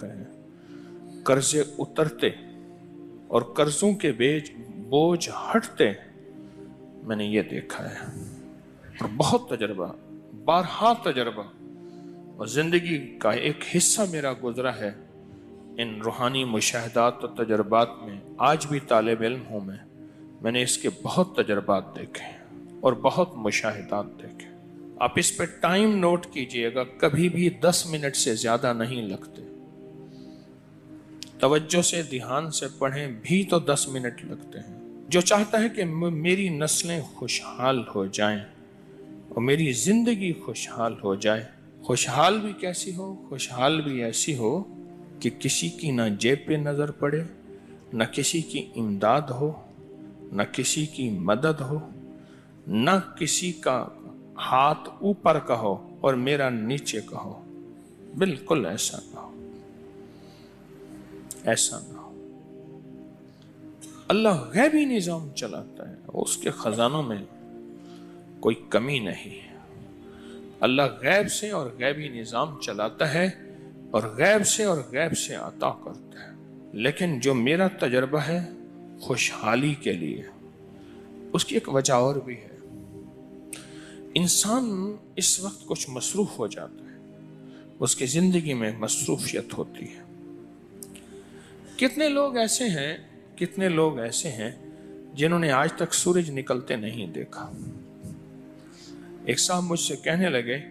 देखा है, कर्जे उतरते और कर्जों के बोझ हटते मैंने ये देखा है। और बहुत तजर्बा, बारहा तजर्बा और जिंदगी का एक हिस्सा मेरा गुजरा है इन रूहानी मुशाहदात और तजर्बात में। आज भी तालिब इल्म हूँ मैंने इसके बहुत तजर्बात देखे और बहुत मुशाहदात देखे। आप इस पे टाइम नोट कीजिएगा, कभी भी 10 मिनट से ज्यादा नहीं लगते। तवज्जो से ध्यान से पढ़ें भी तो 10 मिनट लगते हैं। जो चाहता है कि मेरी नस्लें खुशहाल हो जाएं और मेरी जिंदगी खुशहाल हो जाए, खुशहाल भी कैसी हो? खुशहाल भी ऐसी हो कि किसी की ना जेब पे नजर पड़े, न किसी की इमदाद हो, न किसी की मदद हो, न किसी का हाथ ऊपर का हो और मेरा नीचे का हो। बिल्कुल ऐसा ना हो, ऐसा ना हो। अल्लाह गैबी निजाम चलाता है, उसके खजानों में कोई कमी नहीं है। अल्लाह गैब से और गैबी निजाम चलाता है और गैब से अता करता है। लेकिन जो मेरा तजर्बा है खुशहाली के लिए, उसकी एक वजह और भी है। इंसान इस वक्त कुछ मसरूफ हो जाता है, उसकी जिंदगी में मसरूफियत होती है। कितने लोग ऐसे हैं जिन्होंने आज तक सूरज निकलते नहीं देखा। एक साहब मुझसे कहने लगे,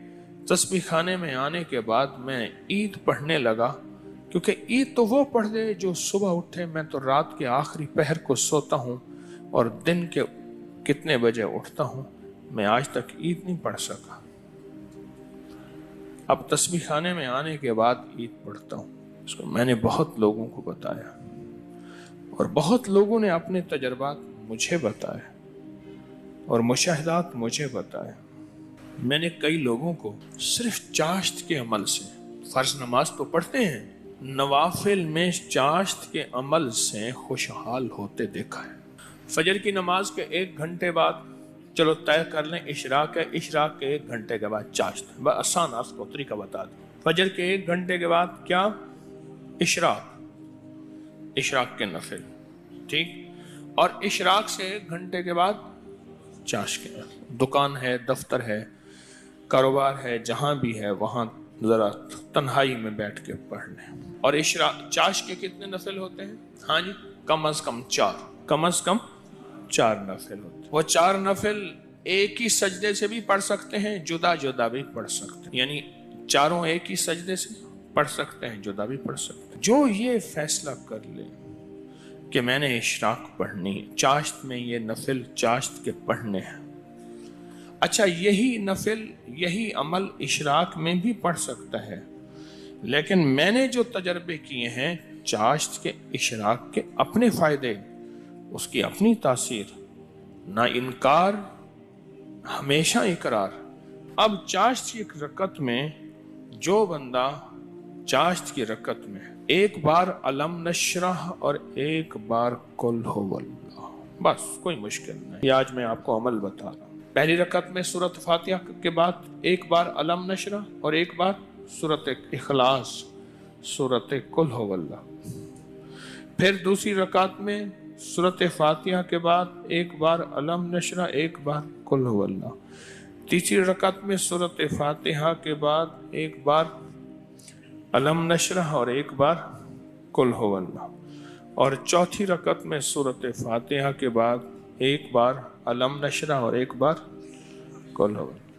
तस्बीह खाने में आने के बाद मैं ईद पढ़ने लगा, क्योंकि ईद तो वो पढ़ दे जो सुबह उठे। मैं तो रात के आखिरी पहर को सोता हूँ और दिन के कितने बजे उठता हूँ। मैं आज तक ईद नहीं पढ़ सका। अब तस्बीह खाने में आने के बाद ईद पढ़ता हूँ। इसको मैंने बहुत लोगों को बताया और बहुत लोगों ने अपने तजर्बात मुझे बताए और मुशाहिदात मुझे बताए। मैंने कई लोगों को सिर्फ चाश्त के अमल से, फर्ज नमाज तो पढ़ते हैं, नवाफिल में चाश्त के अमल से खुशहाल होते देखा है। फजर की नमाज के 1 घंटे बाद चलो तय कर लें इशराक है, इशराक के 1 घंटे के बाद चाश्त। बस आसान आपको तरीका बता दूं। फजर के 1 घंटे के बाद क्या? इशराक के नफिल, ठीक। और इशराक से 1 घंटे के बाद चाश्त के। दुकान है, दफ्तर है, कारोबार है, जहां भी है वहां जरा तन्हाई में बैठ के पढ़ लें। और इशराक चाश्त के कितने नफिल होते हैं? हाँ जी, कम से कम 4 नफिल होते हैं। वो 4 नफिल एक ही सजदे से भी पढ़ सकते हैं, जुदा जुदा भी पढ़ सकते हैं। यानी चारों एक ही सजदे से पढ़ सकते हैं, जुदा भी पढ़ सकते हैं। जो ये फैसला कर ले कि मैंने इशराक पढ़नी है, चाश्त में ये नफिल चाश्त के पढ़ने हैं। अच्छा, यही नफिल, यही अमल इशराक में भी पढ़ सकता है, लेकिन मैंने जो तजर्बे किए हैं चाश्त के, इशराक के अपने फायदे, उसकी अपनी तासीर, ना इनकार हमेशा इकरार। अब चाश्त की रकत में जो बंदा चाश्त की रकत में 1 बार अलम नशरह और 1 बार कुल हुवल्लाह, बस कोई मुश्किल नहीं। आज मैं आपको अमल बता रहा हूँ। पहली रकत में सूरत फातिहा के बाद 1 बार अलम नशरह और 1 बार सूरत इखलास, सूरत कुल हुवल्लाह। फिर दूसरी रकात में सूरत फातिहा के बाद 1 बार अलम नशरह, 1 बार कुल हुवल्लाह। तीसरी रकात में सूरत फातिहा के बाद 1 बार अलम नशरह और 1 बार कुल हुवल्लाह। और चौथी रकात में सूरत फातिहा के बाद 1 बार अलम नशरह और 1 बार कुल हुवल्लाह।